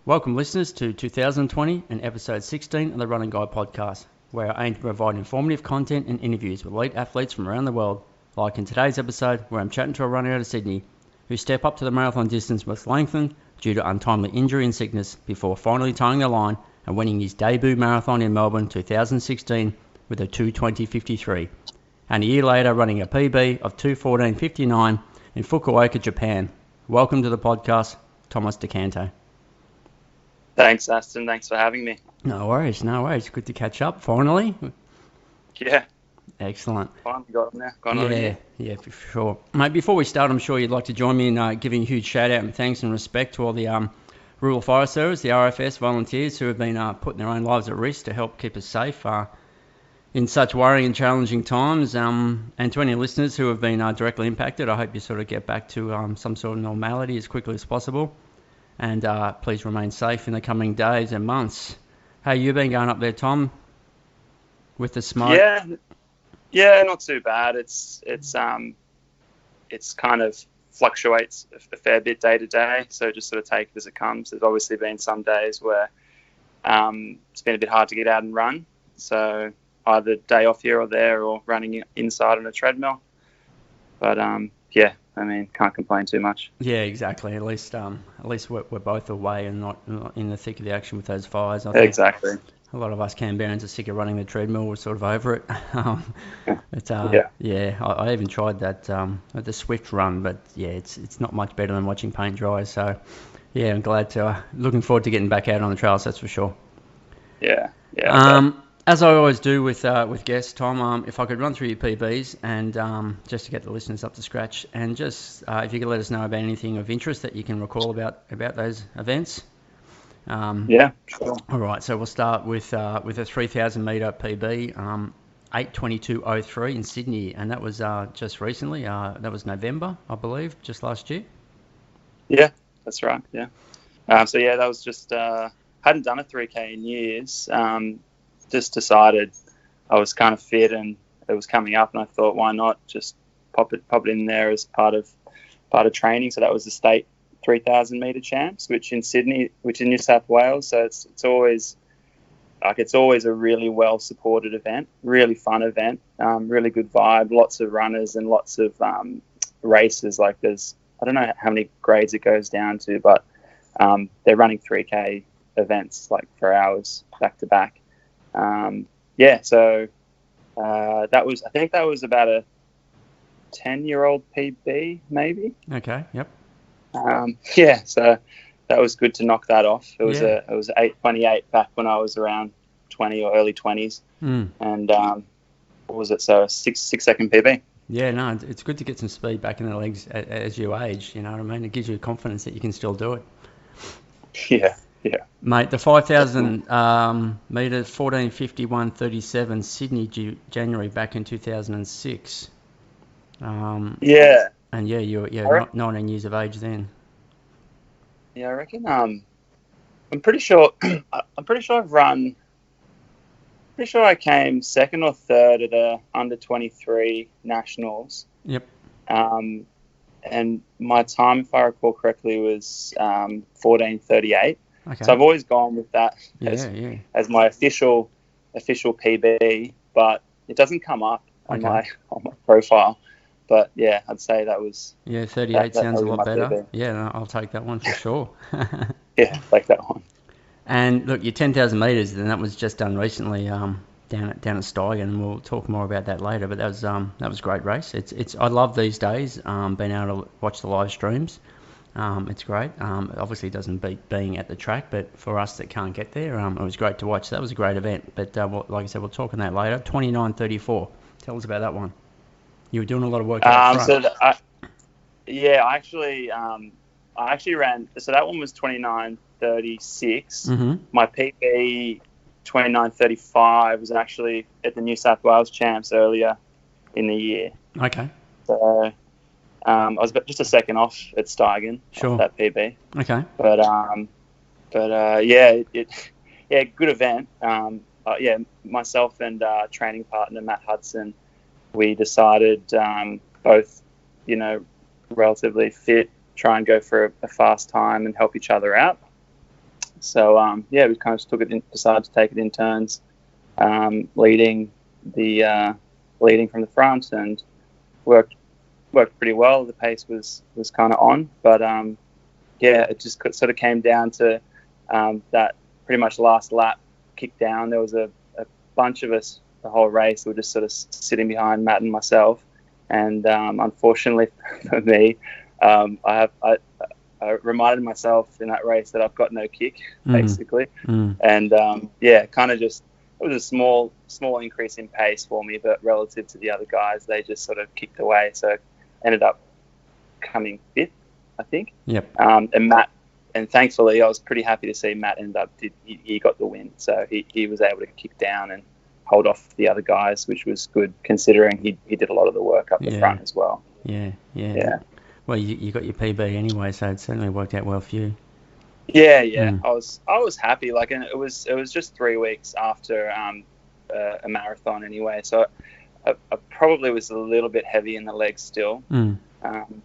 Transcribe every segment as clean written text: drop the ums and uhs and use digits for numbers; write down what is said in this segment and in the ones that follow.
Welcome listeners to 2020 and episode 16 of the Running Guide podcast, where I aim to provide informative content and interviews with elite athletes from around the world, like in today's episode where I'm chatting to a runner out of Sydney who step up to the marathon distance was lengthened due to untimely injury and sickness before finally tying the line and winning his debut marathon in Melbourne 2016 with a 2:20:53, and a year later running a PB of 2:14:59 in Fukuoka, Japan. Welcome to the podcast, Thomas Do Canto. Thanks, Aston. Thanks for having me. No worries. Good to catch up, finally. Yeah. Excellent. Finally got on there. Yeah, for sure. Mate, before we start, I'm sure you'd like to join me in giving a huge shout out and thanks and respect to all the Rural Fire Service, the RFS volunteers who have been putting their own lives at risk to help keep us safe in such worrying and challenging times. And to any listeners who have been directly impacted, I hope you sort of get back to some sort of normality as quickly as possible. And please remain safe in the coming days and months. How you been going up there, Tom, with the smoke? Yeah, not too bad. It's kind of fluctuates a fair bit day to day, so just sort of take it as it comes. There's obviously been some days where it's been a bit hard to get out and run, so either day off here or there, or running inside on a treadmill. But can't complain too much. Yeah, exactly. At least we're both away and not in the thick of the action with those fires. I think exactly. A lot of us Canberrans are sick of running the treadmill. We're sort of over it. I even tried that the Swift run, but yeah, it's not much better than watching paint dry. So yeah, I'm looking forward to getting back out on the trails. That's for sure. Yeah. As I always do with guests, Tom, if I could run through your PBs and just to get the listeners up to scratch, and just if you could let us know about anything of interest that you can recall about those events. Yeah, sure. All right, so we'll start with a 3,000 metre PB, 8:22:03 in Sydney, and that was just recently. That was November, I believe, just last year. Yeah, that's right. Yeah. That was just hadn't done a 3K in years. Just decided I was kind of fit and it was coming up, and I thought, why not just pop it in there as part of training. So that was the state 3,000 metre champs, which in New South Wales. So it's always a really well supported event, really fun event, really good vibe, lots of runners and lots of races. Like I don't know how many grades it goes down to, but they're running 3K events like for hours back to back. That was about a 10-year-old PB, maybe. Okay. Yep. So that was good to knock that off. It was 8:28 back when I was around 20 or early 20s. And what was it? So a 6-second PB. Yeah, no, it's good to get some speed back in the legs as you age. You know what I mean? It gives you confidence that you can still do it. Yeah. Mate, the 5,000 metres, 14:51:37, Sydney, January back in 2006. And you're 19 years of age then. Yeah, I reckon. I'm pretty sure. I came second or third at the under 23 nationals. Yep. And my time, if I recall correctly, was 14:38. Okay. So I've always gone with that as my official PB, but it doesn't come up on my profile. But yeah, I'd say that was 38 sounds a lot better. PB. Yeah, no, I'll take that one for sure. Yeah, take that one. And look, your 10,000 metres, and that was just done recently down at Steigen, and we'll talk more about that later. But that was a great race. I love these days being able to watch the live streams. It's great. Obviously, it doesn't beat being at the track, but for us that can't get there, it was great to watch. So that was a great event. But like I said, we'll talk on that later. 29:34. Tell us about that one. You were doing a lot of work. I actually ran. So that one was 29:36. Mm-hmm. My PB 29:35 was actually at the New South Wales Champs earlier in the year. Okay. So I was just a second off at Steigen. Sure. Off that PB. Okay. But good event. Myself and training partner Matt Hudson, we decided both, relatively fit, try and go for a fast time and help each other out. So yeah, we kind of decided to take it in turns, leading from the front, and worked pretty well. The pace was kind of on, but yeah, it just sort of came down to that pretty much last lap kick down. There was a bunch of us the whole race. We were just sort of sitting behind Matt and myself, and unfortunately for me, I reminded myself in that race that I've got no kick, basically. And yeah, kind of just, it was a small increase in pace for me, but relative to the other guys, they just sort of kicked away. So ended up coming fifth, I think. Yep. And Matt, and thankfully, I was pretty happy to see Matt he got the win. So he was able to kick down and hold off the other guys, which was good considering he did a lot of the work up the front as well. Yeah. Well, you got your PB anyway, so it certainly worked out well for you. Yeah. I was happy. Like, and it was just 3 weeks after a marathon anyway, so I probably was a little bit heavy in the legs still.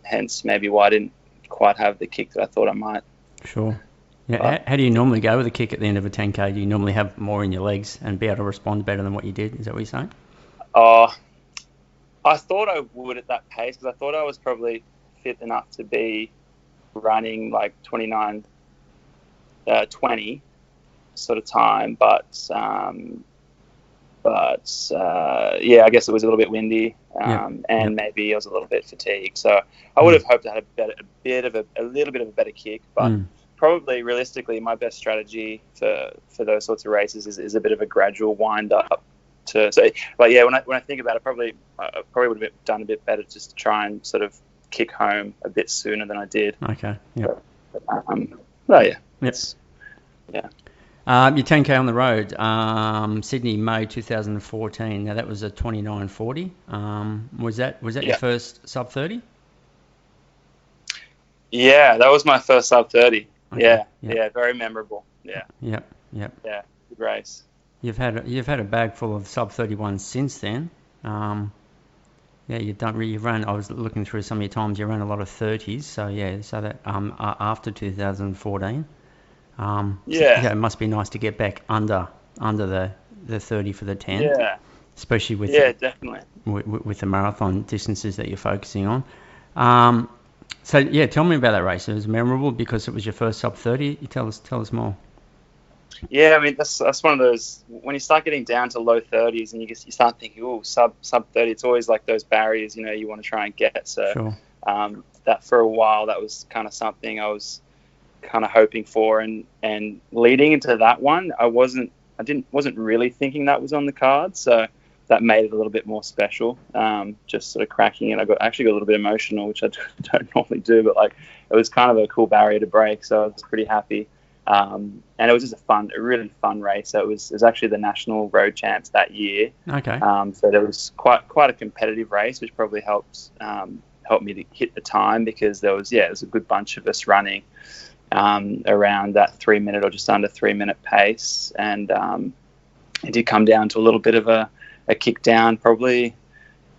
Hence maybe why I didn't quite have the kick that I thought I might. Sure. Yeah. How do you normally go with a kick at the end of a 10K? Do you normally have more in your legs and be able to respond better than what you did? Is that what you're saying? I thought I would at that pace, because I thought I was probably fit enough to be running like 29:20 sort of time, but yeah, I guess it was a little bit windy, and maybe I was a little bit fatigued. So I would have hoped I had a little bit of a better kick, but probably realistically, my best strategy for those sorts of races is a bit of a gradual wind up. But yeah, when I think about it, I probably would have done a bit better just to try and sort of kick home a bit sooner than I did. Okay. Yeah. Well, yeah. Yep. Yeah. Your 10K on the road, Sydney, May 2014. Now that was a 29:40. Was that your first sub 30? Yeah, that was my first sub 30. Okay. Yeah, very memorable. Yeah. Yep. Yeah, good race. You've had a bag full of sub 31s since then. Yeah, you've run. I was looking through some of your times. You ran a lot of 30s. So yeah, so that after 2014. So, it must be nice to get back under the 30 for the 10. Yeah. Especially with definitely with the marathon distances that you're focusing on. So yeah, tell me about that race. It was memorable because it was your first sub 30. Tell us more. Yeah, I mean that's one of those, when you start getting down to low 30s and you start thinking, oh, sub 30. It's always like those barriers, you want to try and get. So sure. That for a while, that was kind of something I was kind of hoping for, and leading into that one, I wasn't really thinking that was on the card, so that made it a little bit more special. Just sort of cracking it, I actually got a little bit emotional, which I don't normally do, but like it was kind of a cool barrier to break, so I was pretty happy. And it was just a really fun race. So it was actually the national road champs that year. Okay. So there was quite a competitive race, which probably helped me to hit the time, because there was a good bunch of us running around that 3 minute or just under 3 minute pace, and it did come down to a little bit of a kick down probably.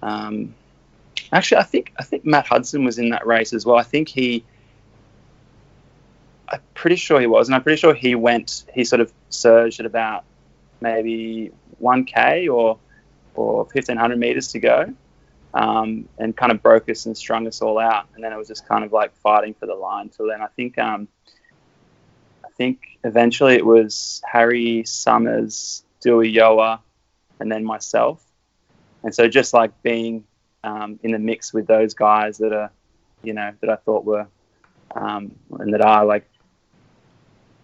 Actually, I think Matt Hudson was in that race as well. I'm pretty sure he was, and I'm pretty sure he sort of surged at about maybe 1K or 1,500 meters to go, and kind of broke us and strung us all out. And then it was just kind of like fighting for the line. So then I think eventually it was Harry, Summers, Dewey, Yoa, and then myself. And so just like being in the mix with those guys that are, that I thought were, and that are like,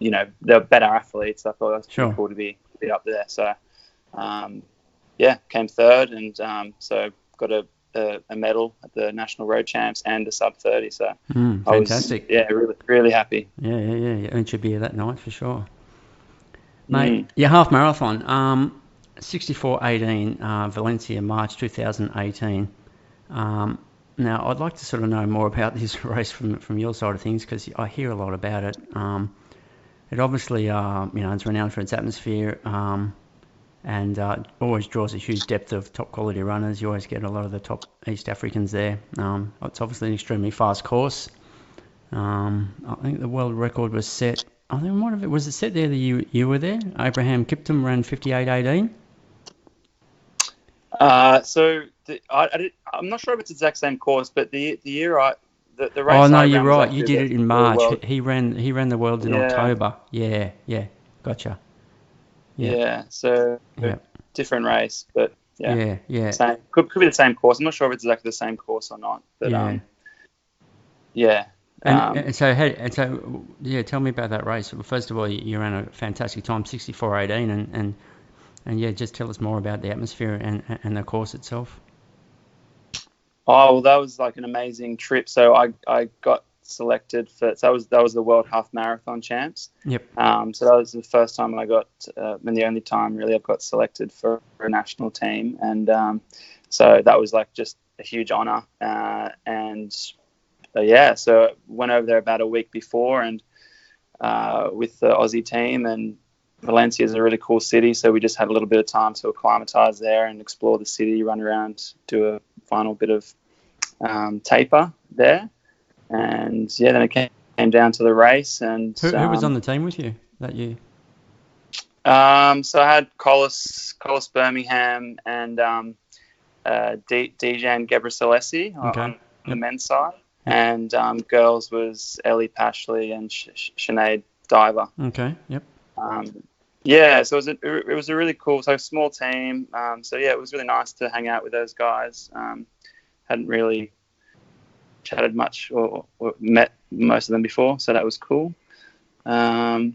they're better athletes. I thought it was pretty cool to be up there. So, came third, and so got a medal at the national road champs and a sub 30. So fantastic. I was, really, really happy. Yeah. It should be that night for sure. Mate, your half marathon, 64:18, Valencia, March 2018. Now, I'd like to sort of know more about this race from your side of things, because I hear a lot about it. It obviously, it's renowned for its atmosphere, and always draws a huge depth of top quality runners. You always get a lot of the top East Africans there. It's obviously an extremely fast course. I think the world record was set I think one of it was it set there that you were there. Abraham Kiptum ran 58.18. I'm not sure if it's the exact same course, but the year the Oh race no, I you're ran was right. You actually did it in the March. world. He ran the Worlds in Yeah, October. Yeah, gotcha. Yeah, yeah. So yeah, different race, but yeah, yeah. same. Could be the same course. I'm not sure if it's exactly the same course or not, but Yeah. yeah. And so yeah, tell me about that race. Well, first of all, you ran a fantastic time, 64.18, and yeah, just tell us more about the atmosphere and the course itself. Oh, well, that was like an amazing trip. So I got selected for that was the World Half Marathon Champs. Yep. So that was the first time I got, and the only time really I've got selected for a national team, and so that was like just a huge honor. And yeah, so went over there about a week before, and with the Aussie team, and Valencia is a really cool city, so we just had a little bit of time to acclimatise there and explore the city, run around, do a final bit of taper there, and yeah, then it came down to the race. And Who was on the team with you that year? So I had Collis Birmingham and Dejan Gebrselassie on the men's side, and girls was Ellie Pashley and Sinead Diver. Okay. Yep. Yeah, so it was a really cool, so small team. So yeah, it was really nice to hang out with those guys. Hadn't really chatted much or met most of them before, so that was cool. And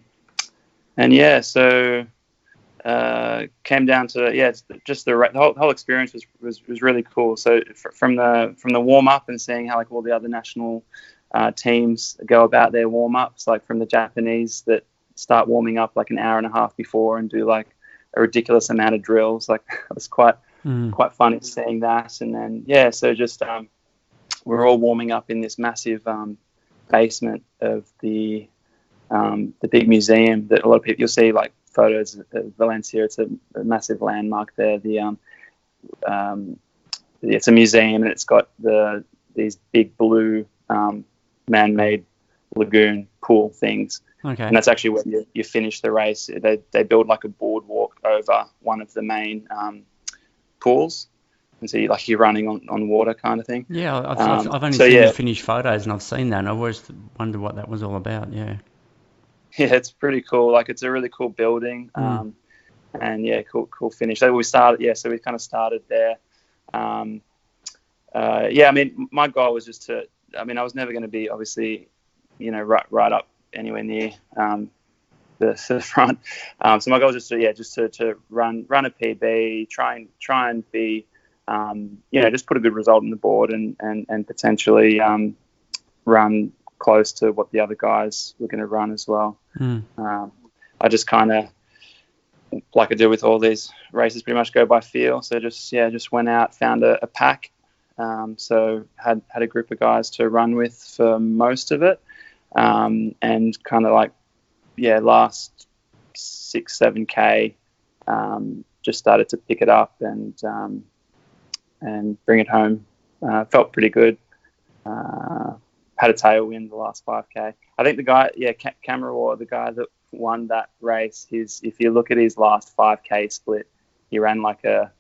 yeah, so came down to just the whole experience was really cool. So from the warm up and seeing how like all the other national teams go about their warm ups, like from the Japanese that start warming up like an hour and a half before and do like a ridiculous amount of drills. Like it was quite funny seeing that. And then so just we're all warming up in this massive basement of the big museum that a lot of people, you'll see like photos of Valencia. It's a massive landmark there. It's a museum, and it's got these big blue man-made lagoon pool things. Okay. And that's actually where you finish the race. They build like a boardwalk over one of the main pools, and so you're running on water kind of thing. Yeah, I've only seen the finished photos, and I've seen that, and I've always wondered what that was all about. Yeah. Yeah, it's pretty cool. Like it's a really cool building, and yeah, cool finish. So we started. So we kind of started there. I mean, my goal was just to. I mean, I was never going to be obviously, right up anywhere near the front. So my goal was just to run a PB, try and be, just put a good result on the board and potentially run close to what the other guys were going to run as well. I just kind of, like I do with all these races, pretty much go by feel. So just went out, found a pack. So had a group of guys to run with for most of it, and kind of like last 6-7K, just started to pick it up and bring it home. Felt pretty good. Had a tailwind the last 5K. I think the guy, Cameron, the guy that won that race, if you look at his last 5K split, he ran like a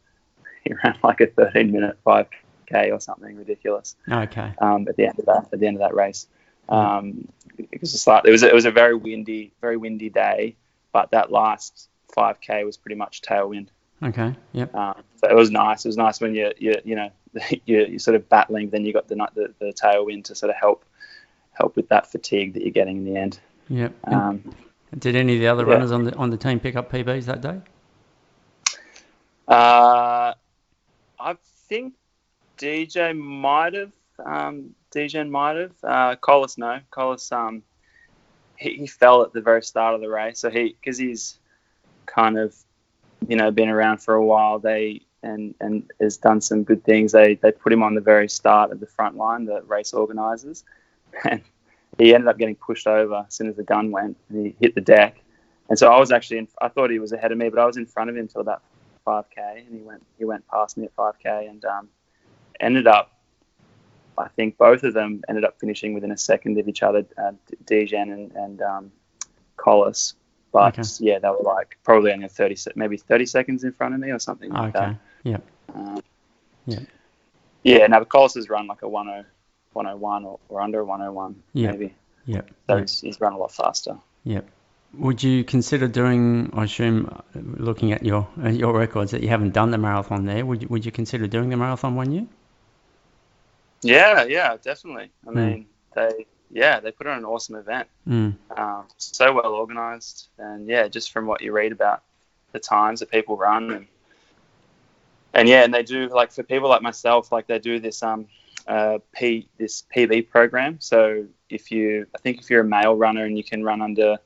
13-minute 5K or something ridiculous. Okay. At the end of that race, it was a very windy day, but that last 5K was pretty much tailwind. Okay. Yep. So it was nice. It was nice when you're sort of battling, then you got the tailwind to sort of help with that fatigue that you're getting in the end. Yep. Did any of the other runners on the team pick up PBs that day? I think DJ might have. Collis, no. Collis, he fell at the very start of the race. So because he's kind of, been around for a while, and has done some good things. They put him on the very start of the front line, the race organisers, and he ended up getting pushed over as soon as the gun went, and he hit the deck. And so I was actually I thought he was ahead of me, but I was in front of him until about 5K, and he went past me at 5K, and ended up, I think both of them ended up finishing within a second of each other, Dejan and Collis. But Okay. yeah, they were like probably only maybe 30 seconds in front of me or something like that. Okay. Yep. Um, Yep. yeah, now Collis has run like a 101 or under a 101 Yep. maybe. Yep. So Yep. he's run a lot faster. Yep. Would you consider doing? I assume, looking at your records, that you haven't done the marathon there. Would you consider doing the marathon one year? Yeah, definitely. I Mm. mean, they put on an awesome event. Mm. So well organized, and yeah, just from what you read about the times that people run, and they do, like, for people like myself, like they do this this PB program. So if you're a male runner and you can run under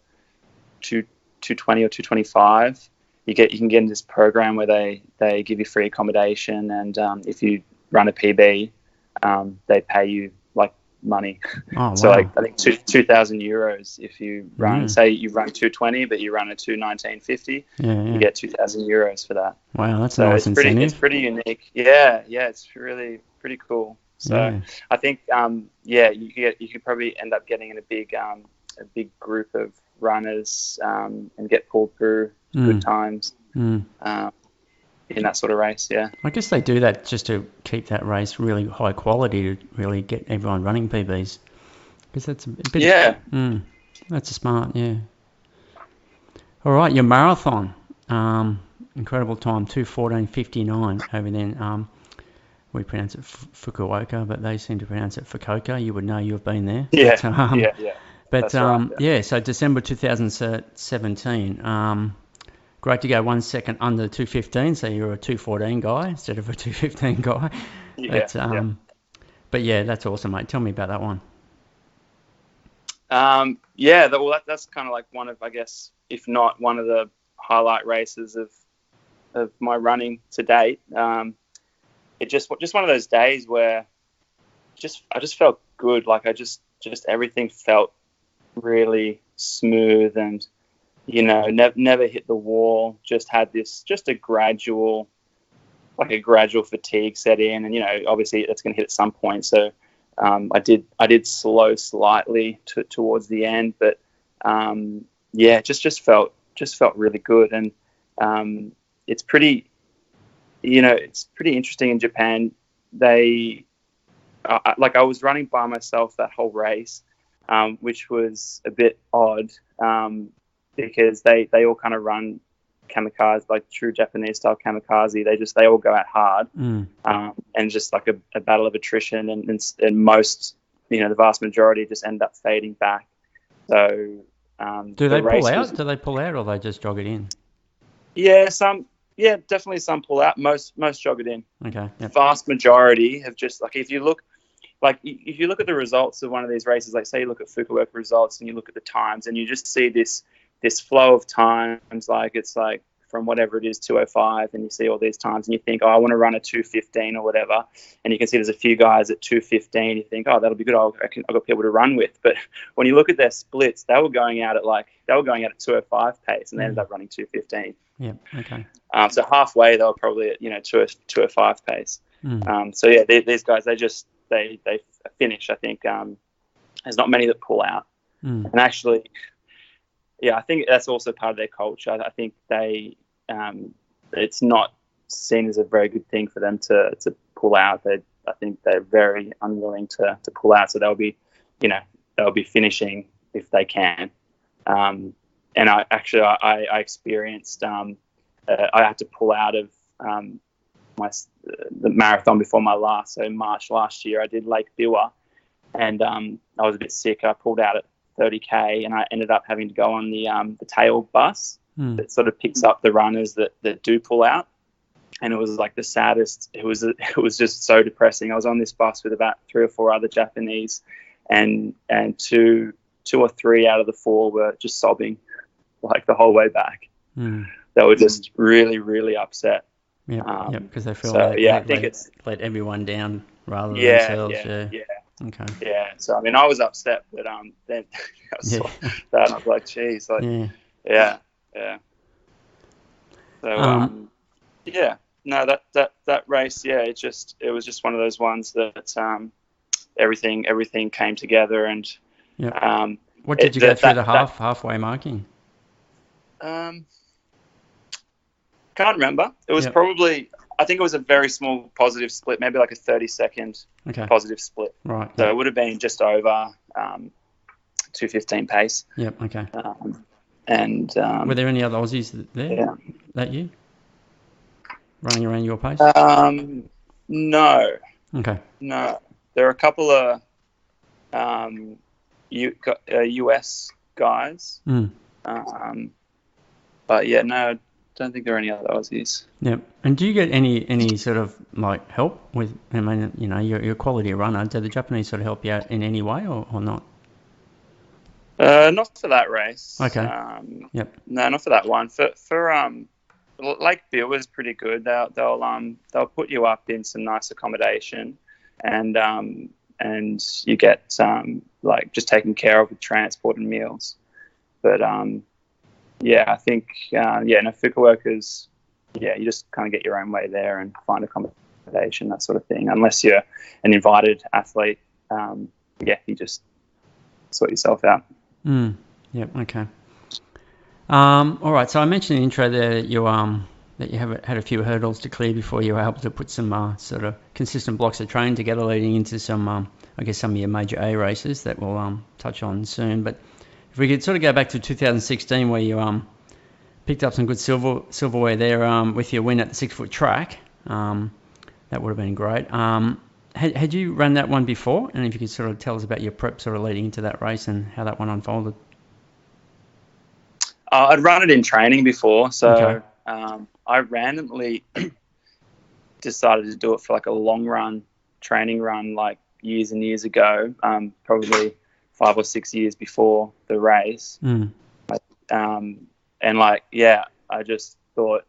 220 or 225, you can get in this program where they give you free accommodation, and if you run a PB, they pay you like money. Oh, wow. So like I think 2,000 euros if you run, Mm. say you run 220, but you run a 219.50, Yeah. you get 2,000 euros for that. Wow, that's a So nice incentive. it's pretty unique. Yeah, it's really pretty cool. So Yeah. I think you could probably end up getting in a big group of runners and get pulled through good times in that sort of race. Yeah. I guess they do that just to keep that race really high quality, to really get everyone running PBs. Because that's a bit. Yeah. That's smart. Yeah. All right, your marathon. Incredible time, 2:14:59 over then. We pronounce it Fukuoka, but they seem to pronounce it Fukuoka. You would know, you've been there. Yeah. But, Yeah. But That's right, yeah. so December 2017. Great to go 1 second under 2:15, so you're a 2:14 guy instead of a 2:15 guy. Yeah. But yeah, that's awesome, mate. Tell me about that one. That's kind of like one of, I guess, if not one of the highlight races of my running to date. It just one of those days where I just felt good. Like I just everything felt really smooth, and never hit the wall. Just had a gradual fatigue set in, and obviously it's going to hit at some point. So I did slow slightly towards the end, but just felt really good, and it's pretty interesting in Japan. I was running by myself that whole race, which was a bit odd because they all kind of run kamikaze, like true Japanese style kamikaze. They all go out hard, and just like a battle of attrition, and most, the vast majority just end up fading back. So do they pull out? Do they pull out, or they just jog it in? Yeah, definitely some pull out. Most jog it in. Okay. Yep. Vast majority have just, like, if you look at the results of one of these races, like say you look at Fukuoka results and you look at the times, and you just see this flow of times, like it's like from whatever it is, 2:05, and you see all these times, and you think, oh, I want to run a 2:15 or whatever, and you can see there's a few guys at 2:15. You think, oh, that'll be good. I've got people to run with. But when you look at their splits, they were going out at 2:05 pace, and they ended up running 2:15. Yeah. Okay. So halfway they were probably at 2:05 pace. So yeah, these guys, they finish. I think there's not many that pull out, and actually. Yeah, I think that's also part of their culture. I think it's not seen as a very good thing for them to pull out. I think they're very unwilling to pull out. So they'll be finishing if they can. And I experienced, I had to pull out of the marathon before my last. So in March last year, I did Lake Biwa, and I was a bit sick. I pulled out at 30k, and I ended up having to go on the tail bus that sort of picks up the runners that do pull out. And it was like the saddest. It was just so depressing. I was on this bus with about 3 or 4 other Japanese, and two or three out of the 4 were just sobbing like the whole way back. They were just really, really upset. Yeah, because they feel let everyone down rather than themselves. Yeah. Okay. Yeah. So I mean, I was upset, but then I was that, and I was like, geez, like, yeah. So no, that race, it was just one of those ones that everything came together, and What did you go through the halfway marking? Can't remember. It was Yep. probably, I think it was a very small positive split, maybe like a 30-second positive split. Right. So it would have been just over 2:15 pace. Yep. Okay. And were there any other Aussies there that year running around your pace? No. Okay. No. There are a couple of US guys. But yeah, no, I don't think there are any other Aussies. Yep. And do you get any sort of like help with? I mean, you know, you're a quality runner. Do the Japanese sort of help you out in any way or not? Not for that race. Okay. Yep. No, not for that one. For Lake Bill was pretty good. They'll put you up in some nice accommodation, and you get like just taken care of with transport and meals. But yeah, I think Fukuoka's, you just kind of get your own way there and find accommodation, that sort of thing. Unless you're an invited athlete, you just sort yourself out. Yep. Okay. All right. So I mentioned in the intro there that you have had a few hurdles to clear before you were able to put some sort of consistent blocks of training together leading into some, I guess, some of your major A races that we'll touch on soon. But if we could sort of go back to 2016 where you picked up some good silverware there with your win at the 6 foot track, that would have been great. Had you run that one before? And if you could sort of tell us about your prep sort of leading into that race and how that one unfolded. I'd run it in training before, so I randomly decided to do it for like a long run, training run, like years and years ago, probably 5 or 6 years before the race. And like, I just thought,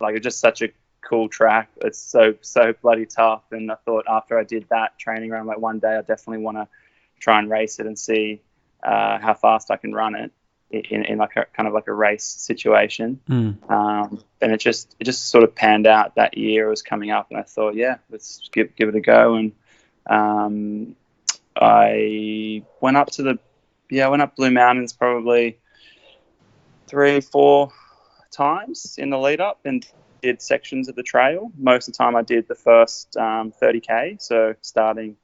like, it's just such a cool track. It's so bloody tough. And I thought after I did that training run, like one day I definitely want to try and race it and see how fast I can run it in like a kind of like a race situation. And it just sort of panned out that year. It was coming up, and I thought, let's give it a go. And I went up Blue Mountains probably 3-4 times in the lead up and did sections of the trail. Most of the time I did the first 30k, so starting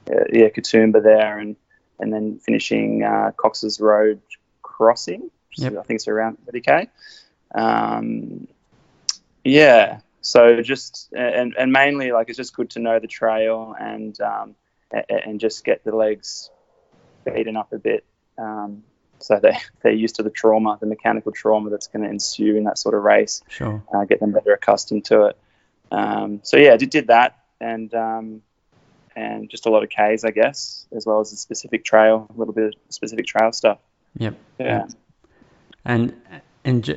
Katoomba there and then finishing Cox's Road crossing, which I think it's around 30k. So just and mainly like it's just good to know the trail and just get the legs beaten up a bit, so they're used to the mechanical trauma that's going to ensue in that sort of race. Sure. Get them better accustomed to it. I did that and just a lot of Ks, I guess, as well as a little bit of specific trail stuff. Yep. Yeah. And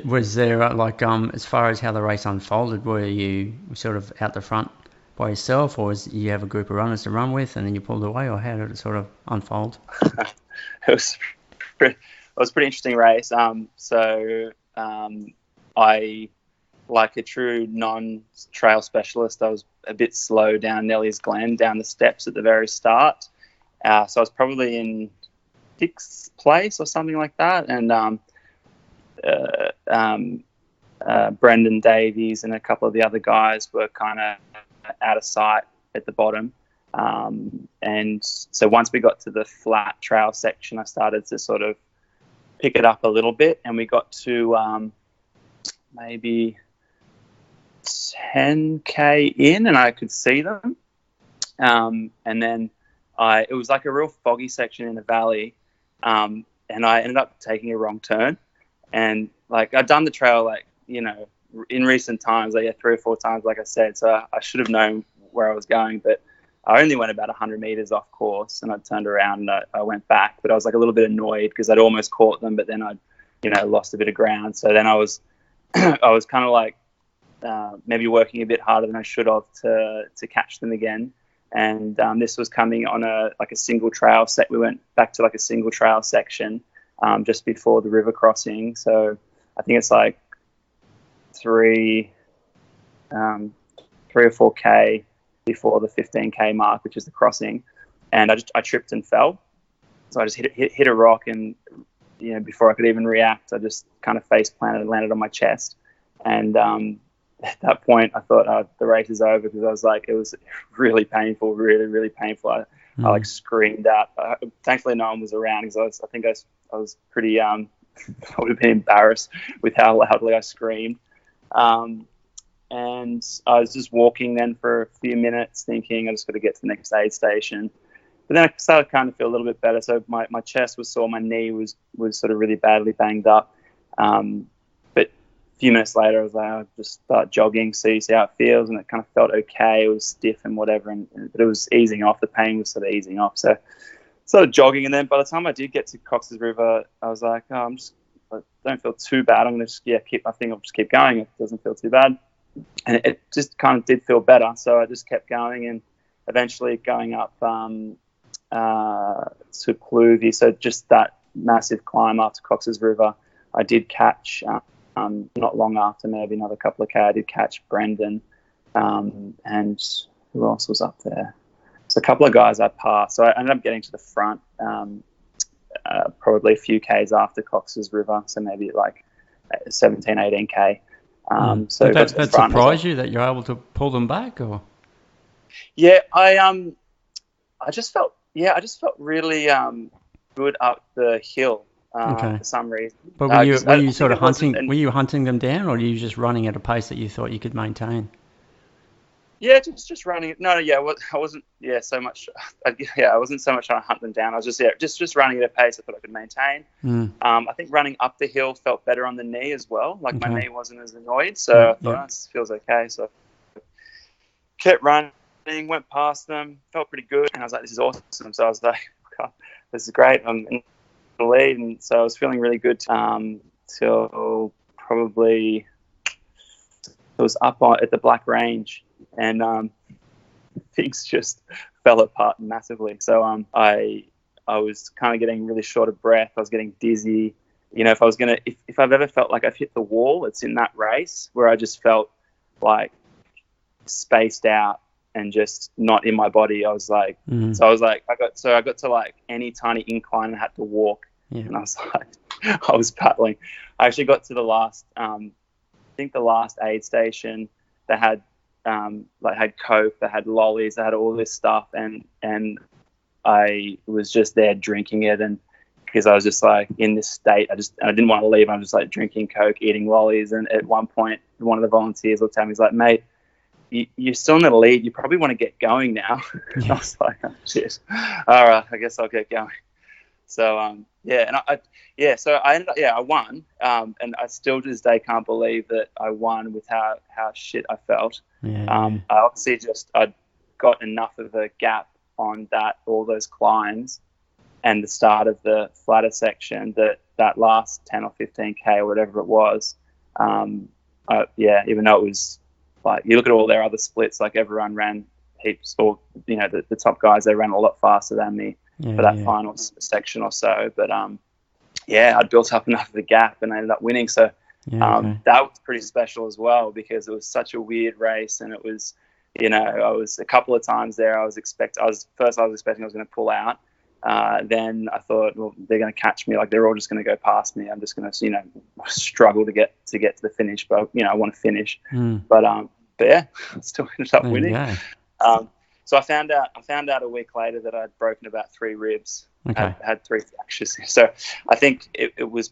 was there as far as how the race unfolded, were you sort of out the front by yourself, or you have a group of runners to run with and then you pulled away, or how did it sort of unfold? It was a pretty interesting race. I, like a true non-trail specialist, I was a bit slow down Nelly's Glen, down the steps at the very start. So I was probably in 6th place or something like that. And Brendan Davies and a couple of the other guys were kind of out of sight at the bottom. And so once we got to the flat trail section, I started to sort of pick it up a little bit, and we got to maybe 10k in and I could see them. And then it was like a real foggy section in the valley. And I ended up taking a wrong turn. And like I'd done the trail, like, you know, in recent times, like 3 or 4 times, like I said, so I should have known where I was going, but I only went about 100 meters off course, and I turned around and I went back, but I was like a little bit annoyed because I'd almost caught them, but then I'd, lost a bit of ground. So then I was kind of like maybe working a bit harder than I should have to catch them again. And this was coming on a single trail set. We went back to like a single trail section just before the river crossing. So I think it's like 3 or 4k before the 15k mark, which is the crossing. and I tripped and fell. So I just hit a rock, and before I could even react, I just kind of face planted and landed on my chest. And at that point, I thought the race is over, because I was like, it was really painful, really, really painful. I like screamed out. Thankfully, no one was around, because I think I was pretty I would have been embarrassed with how loudly I screamed. And I was just walking then for a few minutes, thinking I just got to get to the next aid station. But then I started to kind of feel a little bit better. So my chest was sore, my knee was sort of really badly banged up. But a few minutes later, I was like, I'll just start jogging, see how it feels. And it kind of felt okay. It was stiff and whatever, but it was easing off. The pain was sort of easing off. So started jogging, and then by the time I did get to Cox's River, I was like, I don't feel too bad. I'm going to just, I'll just keep going. It doesn't feel too bad. And it just kind of did feel better. So I just kept going, and eventually going up to Cluvy. So just that massive climb up to Cox's River, I did catch, not long after, maybe another couple of K, I did catch Brendan. And who else was up there? So a couple of guys I passed. So I ended up getting to the front probably a few Ks after Cox's River. So maybe like 17, 18 K. So did that surprise you that you're able to pull them back, or? Yeah, I just felt really good up the hill for some reason. But were you sort of hunting? Were you hunting them down, or were you just running at a pace that you thought you could maintain? Yeah, just running. No, I wasn't. Yeah, so much. I wasn't so much trying to hunt them down. I was just running at a pace I thought I could maintain. I think running up the hill felt better on the knee as well. Like my knee wasn't as annoyed, so I thought this feels okay. So kept running, went past them, felt pretty good, and I was like, this is awesome. So I was like, God, this is great. I'm in the lead, and so I was feeling really good till probably it was up at the Black Range. And things just fell apart massively. So I was kind of getting really short of breath. I was getting dizzy. If I've ever felt like I've hit the wall, it's in that race where I just felt like spaced out and just not in my body. I was like, so I was like, I got to like any tiny incline and had to walk. And I was like, I was paddling. I actually got to the last, I think the last aid station. They had had Coke, they had lollies, they had all this stuff, and I was just there drinking it, and because I was just like in this state, I didn't want to leave. I was just like drinking Coke, eating lollies, and at one point, one of the volunteers looked at me, he's like, "Mate, you're still in the lead. You probably want to get going now." I was like, "Oh shit! All right, I guess I'll get going." So so I ended up, I won, and I still to this day can't believe that I won with how shit I felt. I obviously I got enough of a gap on all those climbs and the start of the flatter section that last 10 or 15 K or whatever it was. Even though it was like, you look at all their other splits, like everyone ran heaps, or the top guys, they ran a lot faster than me for that final section or so. But I'd built up enough of a gap, and I ended up winning. So that was pretty special as well, because it was such a weird race, and it was, I was a couple of times there. I was expecting I was going to pull out. Then I thought, well, they're going to catch me. Like, they're all just going to go past me. I'm just going to, struggle to get to the finish. But I want to finish. But I still ended up winning. So I found out a week later that I'd broken about 3 ribs. I had 3 fractures. So I think it was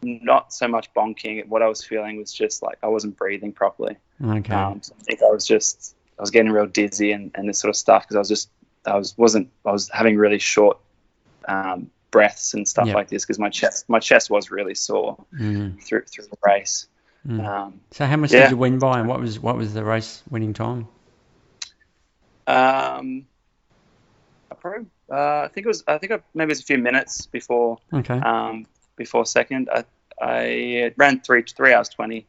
not so much bonking. What I was feeling was just like I wasn't breathing properly. So I think I was getting real dizzy and this sort of stuff, because I was having really short breaths and stuff like this, because my chest was really sore through the race. So how much did you win by, and what was the race winning time? I think maybe it was a few minutes before second. I ran 3 hours 20.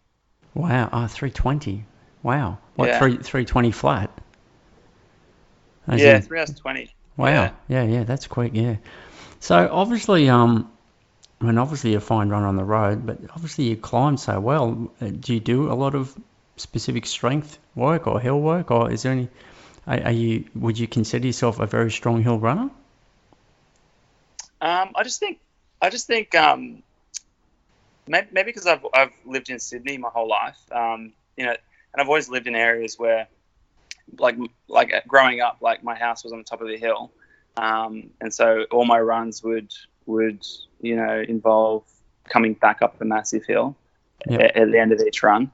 Wow, 3:20. Wow, what 3:20 flat? 3 hours 20. Wow, yeah, that's quick. Yeah. So obviously, obviously you're a fine runner on the road, but obviously you climb so well. Do you do a lot of specific strength work or hill work, or is there any? Would you consider yourself a very strong hill runner? I just think maybe because I've lived in Sydney my whole life, and I've always lived in areas where, like growing up, like my house was on the top of a hill, and so all my runs would involve coming back up a massive hill at the end of each run,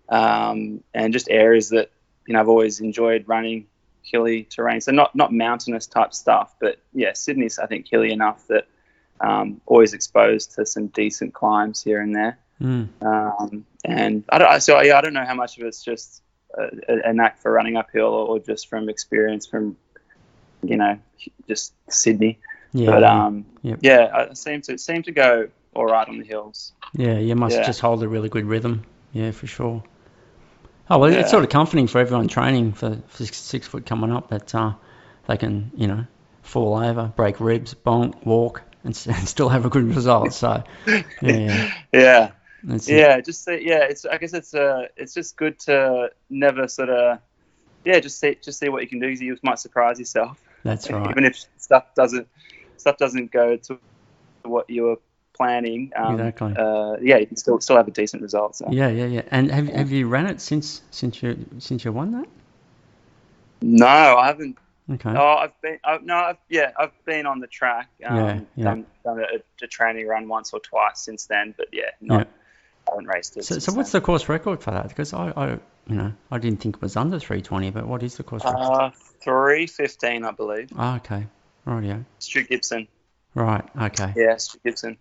and just areas that I've always enjoyed running, hilly terrain. So not mountainous type stuff, but yeah, Sydney's I think hilly enough that always exposed to some decent climbs here and there. And I don't know how much of it's just a knack for running uphill or just from experience from just Sydney. I seem to go all right on the hills. Yeah, you must just hold a really good rhythm. Yeah, for sure. Oh, well, it's sort of comforting for everyone training for 6 foot coming up that they can, fall over, break ribs, bonk, walk, and still have a good result. So, yeah. I guess it's just good to never sort of, just see what you can do, because you might surprise yourself. That's right. Even if stuff doesn't go to what you were planning. Exactly. You can still have a decent result. So. Yeah. And have you ran it since you won that? No, I haven't. Okay. Oh, I've been on the track. Done a training run once or twice since then, but I haven't raced it. So what's the course record for that? Because I didn't think it was under 320, but what is the course record? 3:15, I believe. Oh, okay. Right, yeah. Stu Gibson. Right, okay. Yeah, Stu Gibson.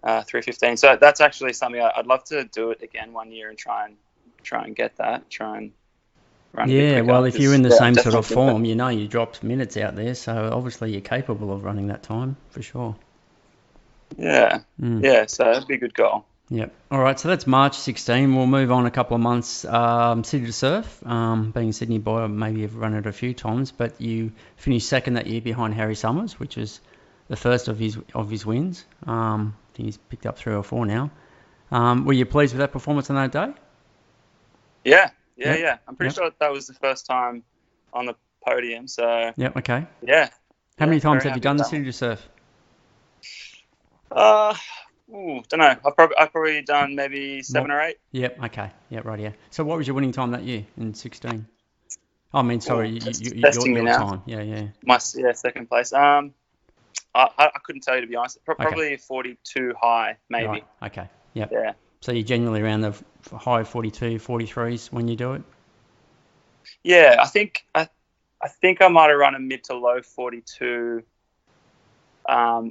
3:15. So that's actually something I'd love to do it again one year and try and get that. Try and run. Yeah, well, if you're in the same sort of form, you dropped minutes out there, so obviously you're capable of running that time for sure. Yeah, so that'd be a good goal. Yep. All right, so that's March 16. We'll move on a couple of months. City to Surf, being a Sydney boy, maybe you've run it a few times, but you finished second that year behind Harry Summers, which is the first of his wins. I think he's picked up 3 or 4 now. Were you pleased with that performance on that day? Yeah. I'm pretty sure that was the first time on the podium. So. Yep. Okay. Yeah. How many times have you done the City to Surf? Don't know. I've probably done maybe 7 or 8. Yep. Okay. Yep. Right. Yeah. So what was your winning time that year in 16? I mean, sorry, your time. Yeah. My second place. I couldn't tell you, to be honest. Probably 42 high, maybe. Right. Okay. Yep. Yeah. So you're generally around the high 42, 43s when you do it? Yeah, I think I might have run a mid to low 42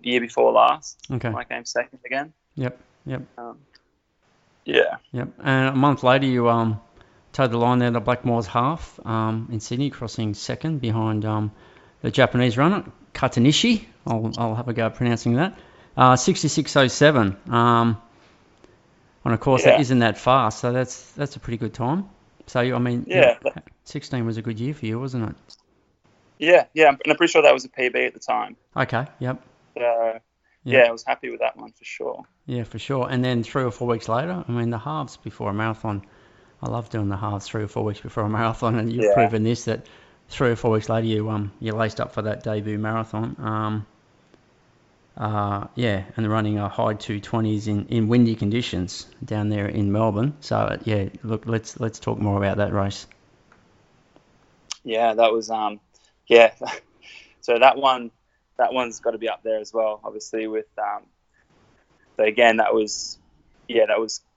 year before last. Okay. When I came second again. Yep. Yep. And a month later, you towed the line there at the Blackmore's half in Sydney, crossing second behind the Japanese runner, Katanishi. I'll have a go at pronouncing that. 66.07. On a course that isn't that fast, so that's a pretty good time. So, I mean, 16 was a good year for you, wasn't it? Yeah, and I'm pretty sure that was a PB at the time. Okay, yep. So, I was happy with that one for sure. Yeah, for sure. And then 3 or 4 weeks later, I mean, the halves before a marathon, I love doing the halves 3 or 4 weeks before a marathon, and you've proven this, that 3 or 4 weeks later you laced up for that debut marathon. And running a high 220s in windy conditions down there in Melbourne. So look, let's talk more about that race. Yeah, that was So that one's got to be up there as well. Obviously, with so again, that was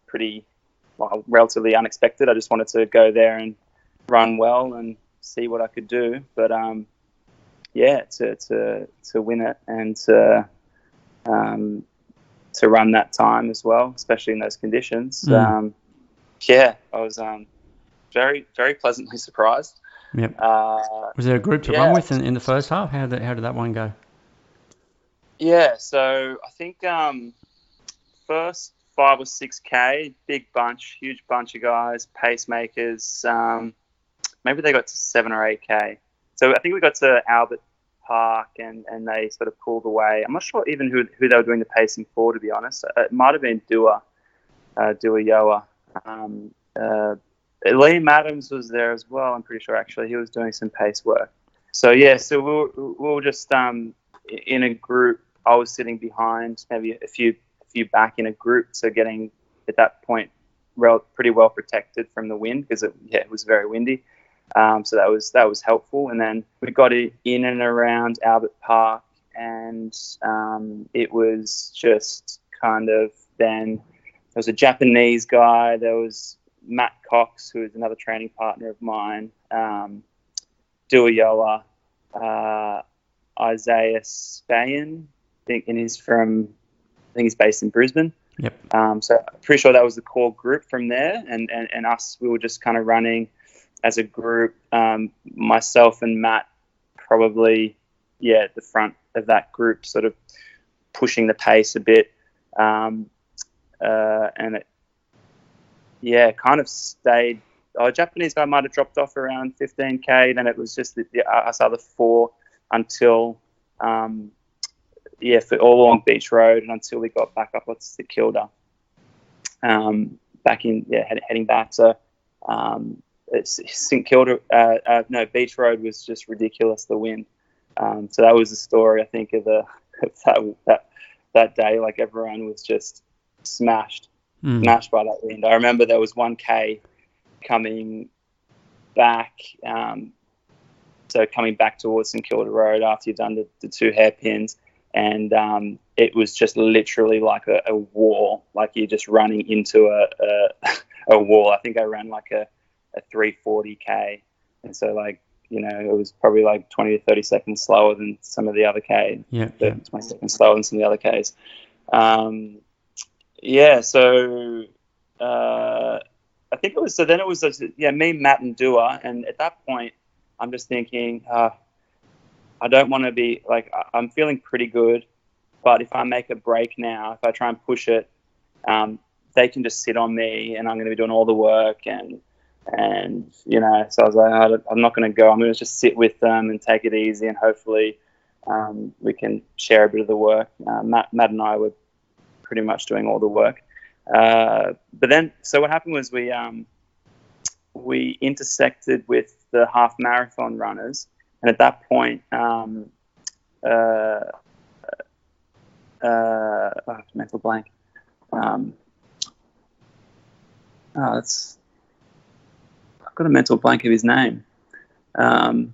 pretty relatively unexpected. I just wanted to go there and run well and see what I could do. But to win it and to run that time as well, especially in those conditions. I was very, very pleasantly surprised. Yep. Was there a group to run with in the first half? How did that one go? Yeah, so I think first 5 or 6K, huge bunch of guys, pacemakers. Maybe they got to 7 or 8K. So I think we got to Albert Park and they sort of pulled away. I'm not sure even who they were doing the pacing for, to be honest. It might have been Dua Yoa. Liam Adams was there as well. I'm pretty sure actually he was doing some pace work. So yeah, so we were just in a group. I was sitting behind, maybe a few back in a group. So getting at that point pretty well protected from the wind because it was very windy. So that was helpful. And then we got it in and around Albert Park, and it was just kind of then. There was a Japanese guy. There was Matt Cox, who is another training partner of mine. Duayola, Isaiah Spayan, I think he's based in Brisbane. Yep. So I'm pretty sure that was the core group from there, and us, we were just kind of running as a group. Myself and Matt probably, at the front of that group, sort of pushing the pace a bit. And it, kind of stayed. A Japanese guy might have dropped off around 15k. Then it was just us other four until, for all along Beach Road and until we got back up at St Kilda. Heading back. So St Kilda, Beach Road was just ridiculous. The wind. So that was the story, I think, of that day. Like everyone was just smashed by that wind. I remember there was 1k coming back, so coming back towards St Kilda Road after you've done the two hairpins, and it was just literally like a wall, like you're just running into a wall. I think I ran like a 340k, and so like, it was probably like 20 to 30 seconds slower than some of the other Ks. 20 seconds slower than some of the other Ks. So I think it was, so then it was, me, Matt and Dua. And at that point, I'm just thinking, I don't want to be, like, I'm feeling pretty good, but if I make a break now, if I try and push it, they can just sit on me and I'm going to be doing all the work. And so I was like, I'm not going to go. I'm going to just sit with them and take it easy, and hopefully we can share a bit of the work. Matt and I were pretty much doing all the work. But then, so what happened was we intersected with the half marathon runners, and at that point, mental blank. I've got a mental blank of his name. That's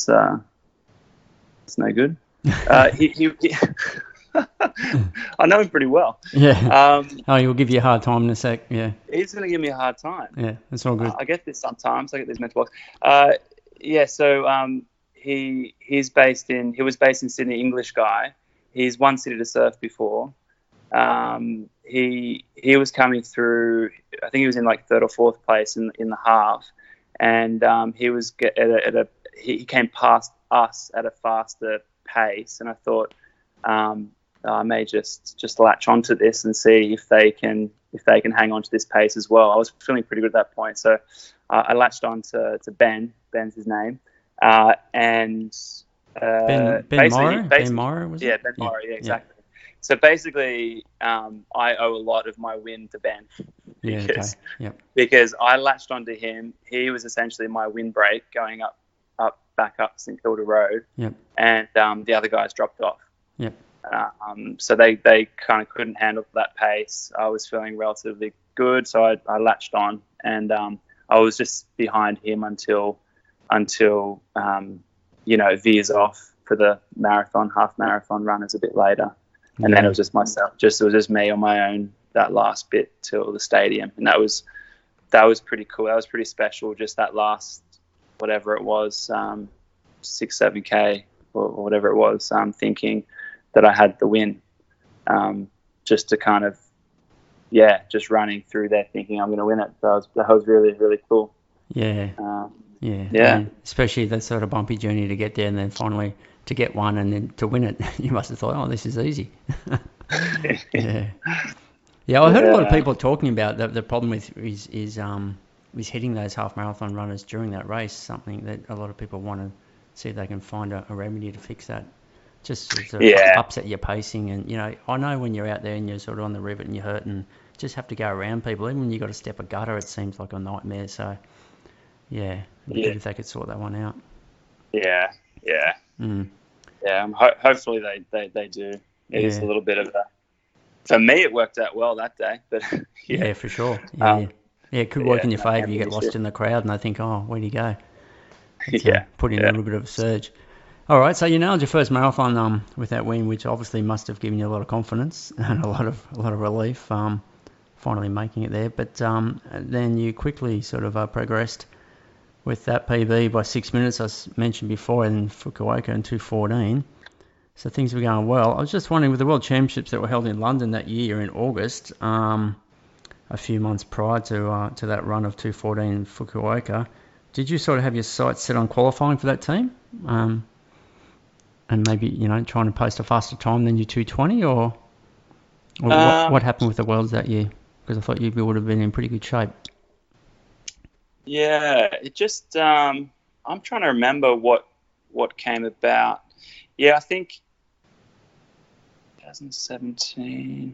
no good. He I know him pretty well. Yeah. He'll give you a hard time in a sec. Yeah. He's going to give me a hard time. Yeah, that's all good. I get this sometimes. I get these mental blocks. So he was based in Sydney, English guy. He's won City to Surf before. He was coming through. I think he was in like third or fourth place in the half, and he came past us at a faster pace, and I thought I may just latch onto this and see if they can hang on to this pace as well. I was feeling pretty good at that point, so I latched on to Ben. Ben's his name, and Ben Morrow, was it? Yeah, Ben Morrow, yeah, exactly. Yeah. So basically, I owe a lot of my win to Ben because I latched onto him. He was essentially my windbreak going back up St Kilda Road, and the other guys dropped off. Yep. So they kind of couldn't handle that pace. I was feeling relatively good, so I latched on, and I was just behind him until it veers off for the half marathon runners a bit later. And then it was just myself. It was just me on my own that last bit till the stadium, and that was pretty cool. That was pretty special. Just that last, whatever it was, 6-7k or whatever it was. Thinking that I had the win, just to kind of, just running through there, thinking I'm going to win it. So that was really, really cool. Yeah. And especially that sort of bumpy journey to get there, and then finally to get one and then to win it. You must have thought, oh, this is easy. Yeah, I heard a lot of people talking about the problem with is hitting those half marathon runners during that race, something that a lot of people want to see if they can find a remedy to fix that. Just sort of upset your pacing. And I know when you're out there and you're sort of on the rivet and you're hurting, just have to go around people. Even when you got to step a gutter, it seems like a nightmare. So, yeah, it'd be good if they could sort that one out. Yeah. Mm. Yeah. Hopefully they do. It is a little bit of a. For me, it worked out well that day, but yeah, for sure. Yeah, it could work in your favour. You get lost shit. in the crowd, and they think, "Oh, where'd he go?" It's, put in a little bit of a surge. All right, so you nailed your first marathon with that win, which obviously must have given you a lot of confidence and a lot of relief, finally making it there. But then you quickly sort of progressed with that PB by 6 minutes, as mentioned before, in Fukuoka in 2:14. So things were going well. I was just wondering, with the World Championships that were held in London that year in August, a few months prior to that run of 2:14 in Fukuoka, did you sort of have your sights set on qualifying for that team? And maybe, trying to post a faster time than your 2:20, or what happened with the Worlds that year? Because I thought you would have been in pretty good shape. Yeah, it just I'm trying to remember what came about. Yeah, I think 2017.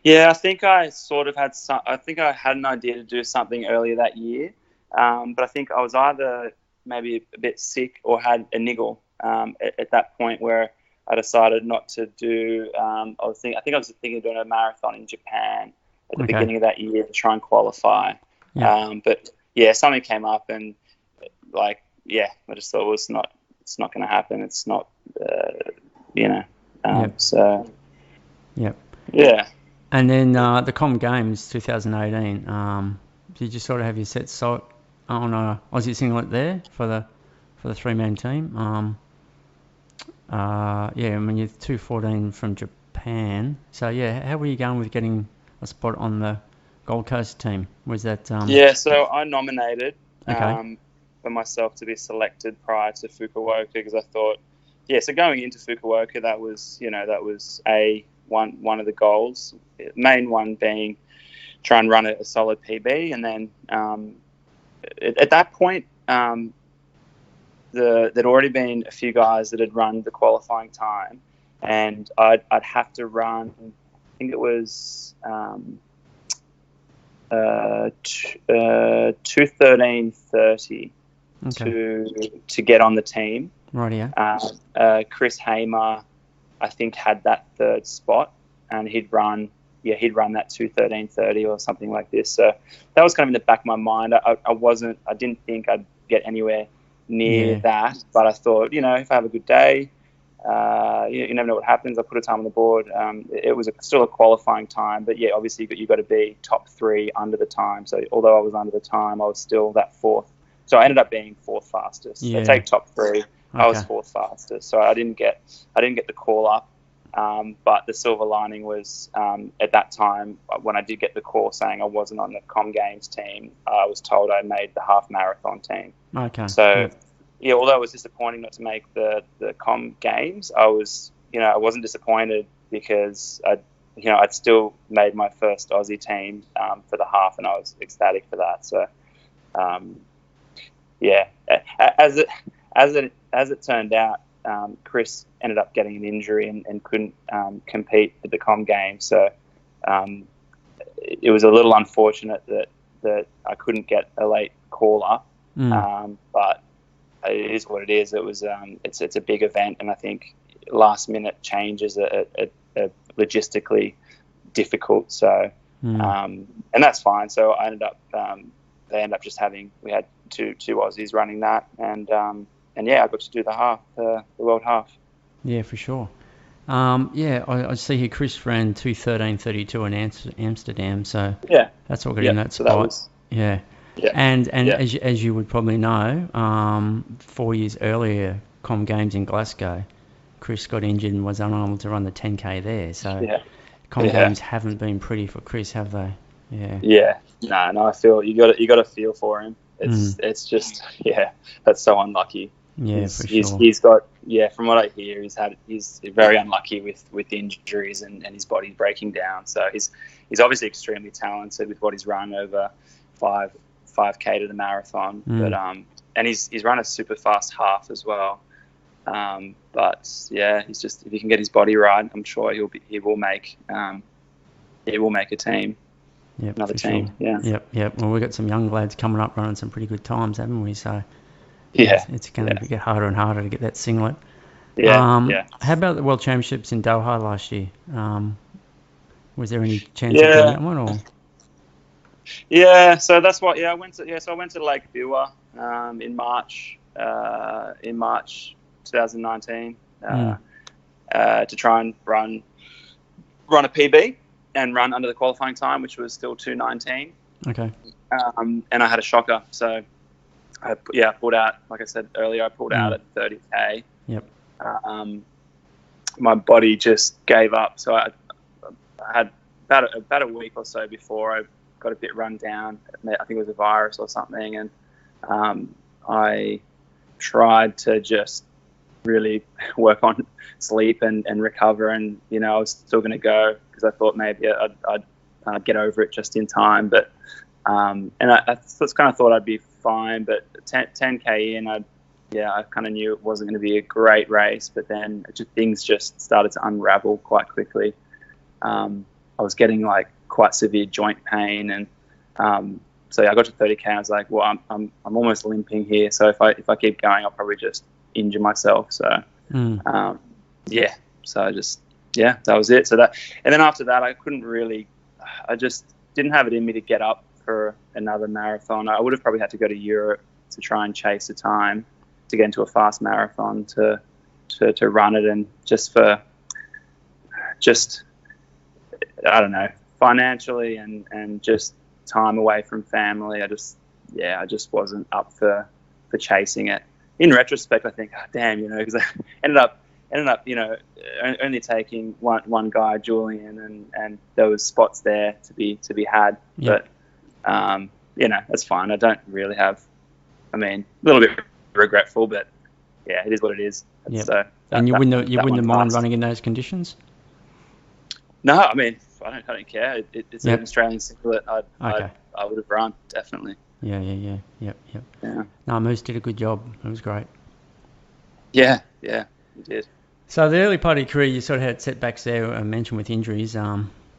Yeah, I think I sort of had I think I had an idea to do something earlier that year, but I think I was either maybe a bit sick or had a niggle at that point where I decided not to do. I think I was thinking of doing a marathon in Japan at the beginning of that year to try and qualify. Yeah. But yeah, something came up, and I just thought it's not going to happen. It's not, So. Yep. Yeah. And then the Com Games 2018. Did you sort of have your set sight on Aussie singlet there for the 3-man team? I mean, you're 2:14 from Japan. So yeah, how were you going with getting a spot on the Gold Coast team? Was that? So I nominated for myself to be selected prior to Fukuoka because I thought, so going into Fukuoka, that was one of the goals, main one being try and run a solid PB, and then at that point, there'd already been a few guys that had run the qualifying time, and I'd have to run. I think it was 2:13:30 to get on the team. Right, yeah. Chris Hamer, I think, had that third spot, and he'd run that 2:13:30 or something like this. So that was kind of in the back of my mind. I didn't think I'd get anywhere near that, but I thought, if I have a good day, you never know what happens. I put a time on the board. It was still a qualifying time, but yeah, obviously you got to be top 3 under the time. So although I was under the time, I was still that 4th. So I ended up being 4th fastest. Yeah. So take top 3. Okay. I was 4th fastest. So I didn't get the call up. But the silver lining was at that time when I did get the call saying I wasn't on the Com Games team, I was told I made the half marathon team. Okay. So although it was disappointing not to make the Com Games, I wasn't disappointed because I'd still made my first Aussie team for the half, and I was ecstatic for that. So as it turned out, Chris ended up getting an injury and couldn't compete at the Com Games. So it was a little unfortunate that I couldn't get a late call up. But it is what it is. It was it's a big event, and I think last minute changes are logistically difficult. So and that's fine. So I ended up they ended up just we had two Aussies running that, and I got to do the world half. Yeah, for sure. I see here Chris ran 2:13:32 in Amsterdam, so that's what got in that spot. Yeah. And as you would probably know, 4 years earlier, Com Games in Glasgow, Chris got injured and was unable to run the 10K there. So Com Games haven't been pretty for Chris, have they? Yeah. Yeah. No, I feel you got to feel for him. It's just that's so unlucky. Yeah, for sure. He's got from what I hear, he's very unlucky with injuries and his body breaking down. So he's obviously extremely talented with what he's run over 5K to the marathon, but and he's run a super fast half as well. But he's just, if he can get his body right, I'm sure he will make a team. Yep, another for team. sure. Yeah. Yep. Well, we've got some young lads coming up running some pretty good times, haven't we? So Yeah. it's going to get harder and harder to get that singlet. Yeah. Yeah. How about the World Championships in Doha last year? Was there any chance of doing Yeah. that one, or? Yeah. So that's what. Yeah, I went to Lake Biwa in March. In March 2019 to try and run a PB and run under the qualifying time, which was still 2:19. Okay. And I had a shocker, so I pulled out. Like I said earlier, I pulled out at 30k. Yep. My body just gave up. So I had about a week or so before I got a bit run down. I think it was a virus or something, and I tried to just really work on sleep and recover. And I was still going to go because I thought maybe I'd get over it just in time. But and I just kind of thought I'd be fine. But 10k in, I kind of knew it wasn't going to be a great race. But then things just started to unravel quite quickly. I was getting like quite severe joint pain, and so I got to 30k. I was like, well, I'm almost limping here. So if I keep going, I'll probably just injure myself. So so that was it. So that, and then after that, I just didn't have it in me to get up for another marathon. I would have probably had to go to Europe to try and chase a time to get into a fast marathon to run it, and I don't know, financially and just time away from family. I just wasn't up for chasing it. In retrospect, I think, because I ended up, only taking one guy, Julian, and there was spots there to be had. Yep. But that's fine. I don't really have. I mean, a little bit regretful, but yeah, it is what it is. Yep. So and you wouldn't mind running in those conditions? No, I mean, I don't care. It's an Australian singlet. I would have run, definitely. Yeah. No, Moose did a good job. It was great. Yeah, you did. So the early part of your career, you sort of had setbacks there, I mentioned, with injuries,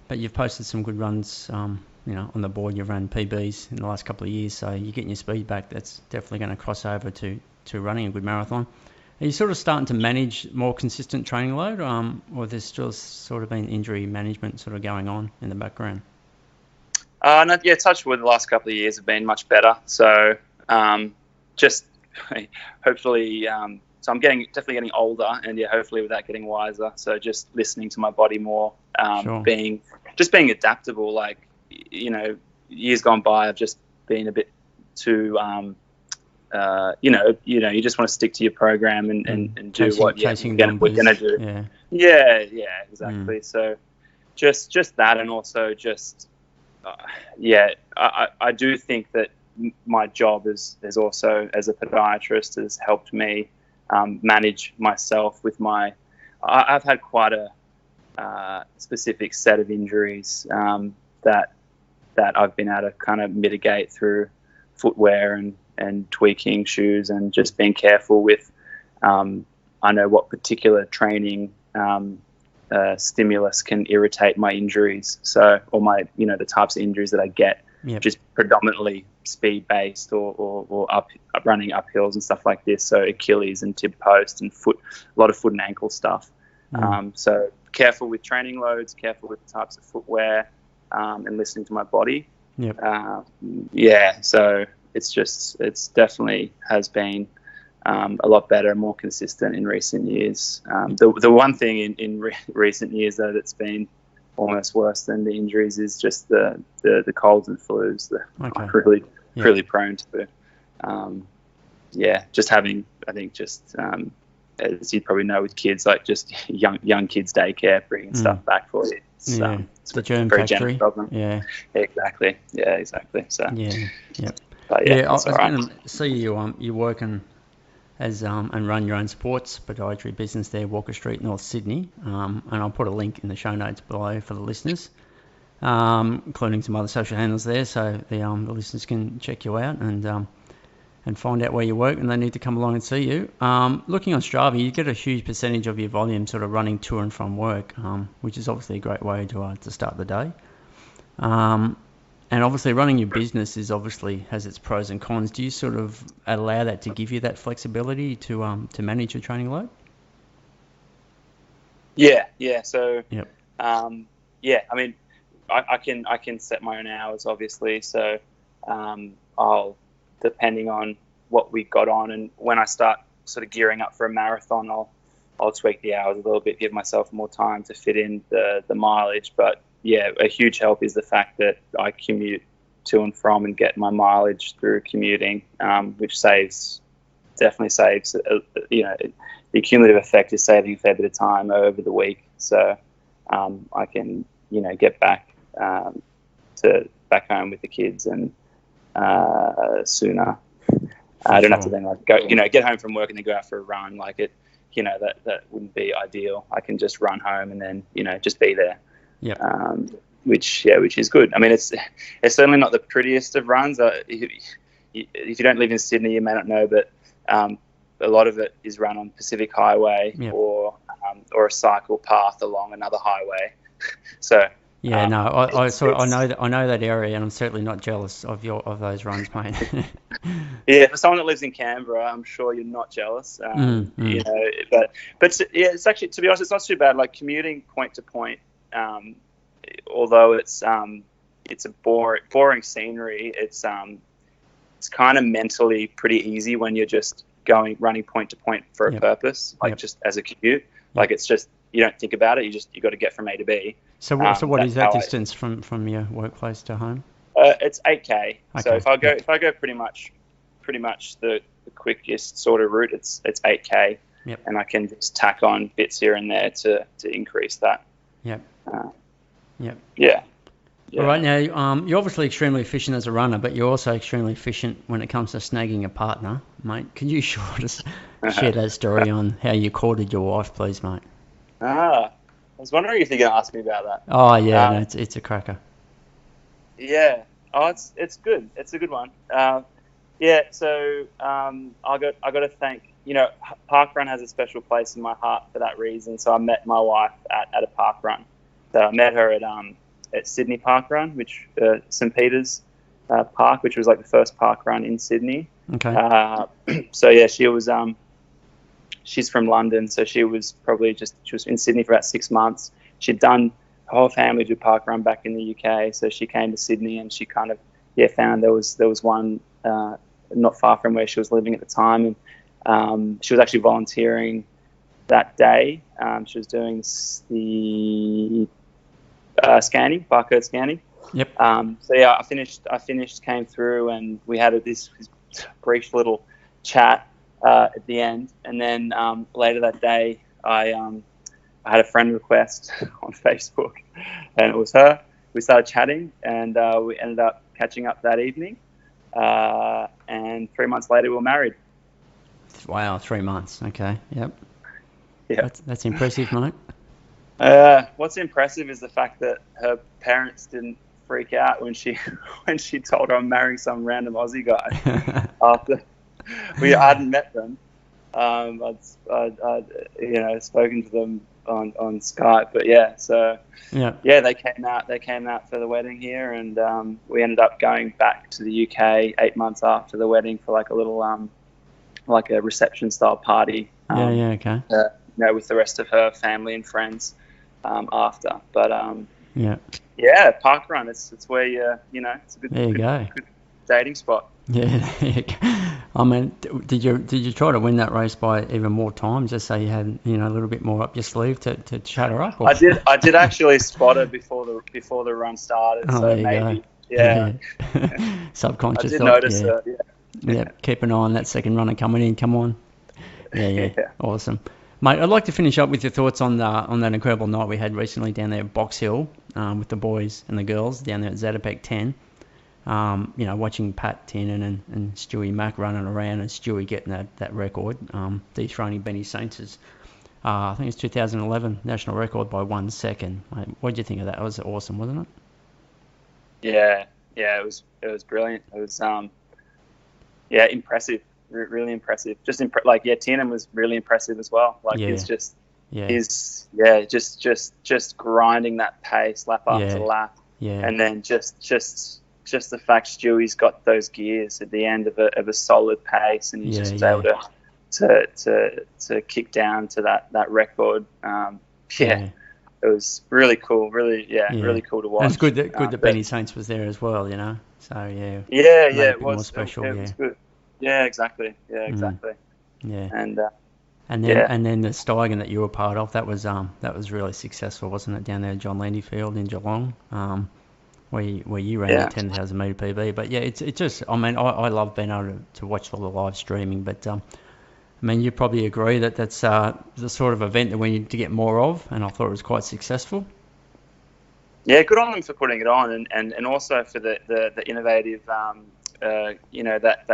but you've posted some good runs, on the board. You've run PBs in the last couple of years, so you're getting your speed back. That's definitely going to cross over to running a good marathon. Are you sort of starting to manage more consistent training load, or there's still sort of been injury management sort of going on in the background? Touch wood, the last couple of years have been much better. So just hopefully, so I'm definitely getting older, and hopefully with that getting wiser. So just listening to my body more, Sure. being adaptable. Like, years gone by, I've just been a bit too, you just want to stick to your program and do what you're going to do. Yeah, exactly. So just that, and also just, I do think that my job is also as a podiatrist has helped me manage myself with I've had quite a specific set of injuries that I've been able to kind of mitigate through footwear and tweaking shoes, and just being careful with I know what particular training stimulus can irritate my injuries, or my the types of injuries that I get. Yep. Just predominantly speed based or up running uphills and stuff like this, so Achilles and tib post and a lot of foot and ankle stuff. So careful with training loads, careful with the types of footwear, and listening to my body. Yep. So it's definitely has been a lot better and more consistent in recent years. The one thing in recent years, though, that's been almost worse than the injuries is just the colds and flus that I'm really prone to. Just having, I think, just as you probably know with kids, like just young kids daycare bringing stuff back for you. It's the germ very factory. Problem. Yeah, exactly. So But I was going to see you working as and run your own sports podiatry business there, Walker Street, North Sydney, and I'll put a link in the show notes below for the listeners, including some other social handles there, so the listeners can check you out and find out where you work, and they need to come along and see you. Looking on Strava, you get a huge percentage of your volume sort of running to and from work, which is obviously a great way to start the day. And obviously running your business has its pros and cons. Do you sort of allow that to give you that flexibility to manage your training load? Yeah. So, Yep. yeah, I mean, I can set my own hours, obviously. So, I'll, depending on what we got on, and when I start sort of gearing up for a marathon, I'll tweak the hours a little bit, give myself more time to fit in the mileage. But yeah, a huge help is the fact that I commute to and from and get my mileage through commuting, which definitely saves. The cumulative effect is saving a fair bit of time over the week. So I can, get back back home with the kids and sooner. I don't have to then go, get home from work and then go out for a run. Like it, that wouldn't be ideal. I can just run home and then, just be there. Yeah. Which is good. I mean, it's certainly not the prettiest of runs. If you don't live in Sydney, you may not know, but a lot of it is run on Pacific Highway or a cycle path along another highway. So. Yeah, no, I know that area, and I'm certainly not jealous of those runs, mate. Yeah, for someone that lives in Canberra, I'm sure you're not jealous. But yeah, it's actually, to be honest, it's not too bad. Like commuting point to point, although it's a boring scenery. It's kind of mentally pretty easy when you're just running point to point for a purpose, just as a commute. Like it's just, you don't think about it. You got to get from A to B. So what is that distance from your workplace to home? It's 8K. Okay. So if I go pretty much the quickest sort of route, it's 8K. Yep. And I can just tack on bits here and there to increase that. Yep. Yep. Yeah. All right, now you're obviously extremely efficient as a runner, but you're also extremely efficient when it comes to snagging a partner, mate. Can you share that story on how you courted your wife, please, mate? I was wondering if you're going to ask me about that. Oh yeah, no, it's a cracker. Yeah. Oh, it's good. It's a good one. Yeah. So I got to thank. Parkrun has a special place in my heart for that reason. So I met my wife at a parkrun. So I met her at Sydney Parkrun, which St Peter's Park, which was like the first parkrun in Sydney. Okay. So yeah, she was she's from London, so she was in Sydney for about 6 months. She'd done her whole family do parkrun back in the UK, so she came to Sydney and she kind of found there was one not far from where she was living at the time, and she was actually volunteering that day. She was doing the scanning, barcode scanning. Yep. So yeah, I finished, came through, and we had this brief little chat at the end, and then later that day, I had a friend request on Facebook, and it was her. We started chatting, and we ended up catching up that evening. And 3 months later, we were married. Wow, 3 months. Okay. Yep. Yeah. That's impressive, mate. What's impressive is the fact that her parents didn't freak out when she told her I'm marrying some random Aussie guy after I hadn't met them. I'd spoken to them on Skype, but they came out for the wedding here, and we ended up going back to the UK 8 months after the wedding for like a little like a reception style party. Okay. With the rest of her family and friends after, but parkrun. It's where it's a good. There you go. Good dating spot. Yeah. I mean, did you try to win that race by even more time, just so you had a little bit more up your sleeve to chat her up? Or? I did actually spot her before the run started. Oh, so there maybe you go. Subconscious. I did notice her. Yeah. Keep an eye on that second runner coming in. Come on. Yeah. Awesome. Mate, I'd like to finish up with your thoughts on that incredible night we had recently down there at Box Hill with the boys and the girls down there at Zatopek 10. Watching Pat Tiernan and Stewie Mack running around, and Stewie getting that record, dethroning Benny Saints' I think it's 2011 national record by 1 second. Mate, what did you think of that? It was awesome, wasn't it? Yeah, it was brilliant. It was impressive. Really impressive. Tiernan was really impressive as well. He's just grinding that pace lap after lap. Yeah. And then just just the fact Stewie's got those gears at the end of a solid pace, and he just was able to kick down to that record. It was really cool. Really cool to watch. And it's good that Benny Saints was there as well. You know, so it was more special. It was good. Yeah, exactly. Yeah, exactly. Yeah. And then the Steigen that you were part of, that was really successful, wasn't it? Down there at John Landy Field in Geelong, where you ran your 10,000 metre PB. But yeah, it's just, I mean, I love being able to watch all the live streaming. But I mean, you probably agree that that's the sort of event that we need to get more of, and I thought it was quite successful. Yeah, good on them for putting it on, and also for the innovative, that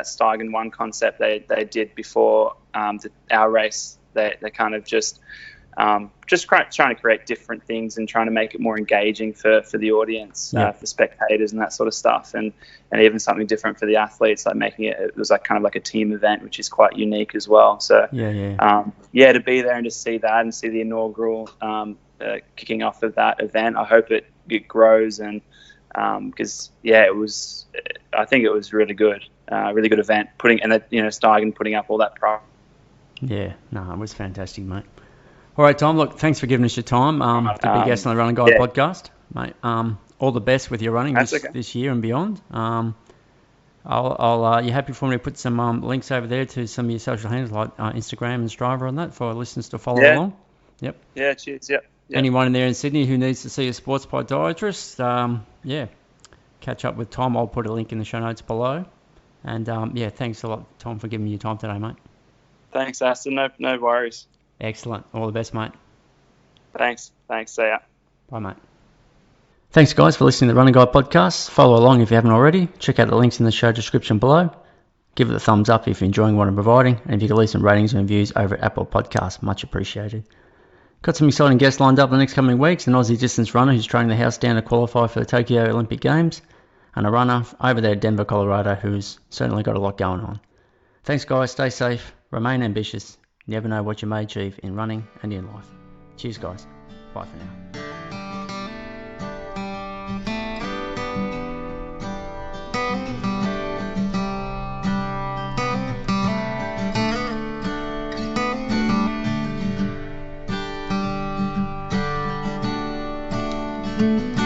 Steigen 1 concept they did before our race. They kind of just trying to create different things and trying to make it more engaging for the audience, for spectators and that sort of stuff, and even something different for the athletes, like making it was like kind of like a team event, which is quite unique as well. So to be there and to see that and see the inaugural kicking off of that event, I hope it grows, and because I think it was really good event, Steigen putting up all that product. Yeah, no, it was fantastic, mate. All right, Tom, look, thanks for giving us your time to be a guest on the Running Guide podcast, mate. All the best with your running this year and beyond. You happy for me to put some links over there to some of your social handles like Instagram and Strava and that for our listeners to follow along? Yep. Yeah, cheers, yep. Anyone in there in Sydney who needs to see a sports podiatrist, catch up with Tom. I'll put a link in the show notes below. And thanks a lot, Tom, for giving me your time today, mate. Thanks, Aston. No worries. Excellent. All the best, mate. Thanks. See ya. Bye, mate. Thanks, guys, for listening to the Running Guide podcast. Follow along if you haven't already. Check out the links in the show description below. Give it a thumbs up if you're enjoying what I'm providing. And if you can leave some ratings and reviews over at Apple Podcasts, much appreciated. Got some exciting guests lined up in the next coming weeks. An Aussie distance runner who's training the house down to qualify for the Tokyo Olympic Games. And a runner over there at Denver, Colorado, who's certainly got a lot going on. Thanks, guys. Stay safe. Remain ambitious. You never know what you may achieve in running and in life. Cheers, guys. Bye for now. Mm-hmm.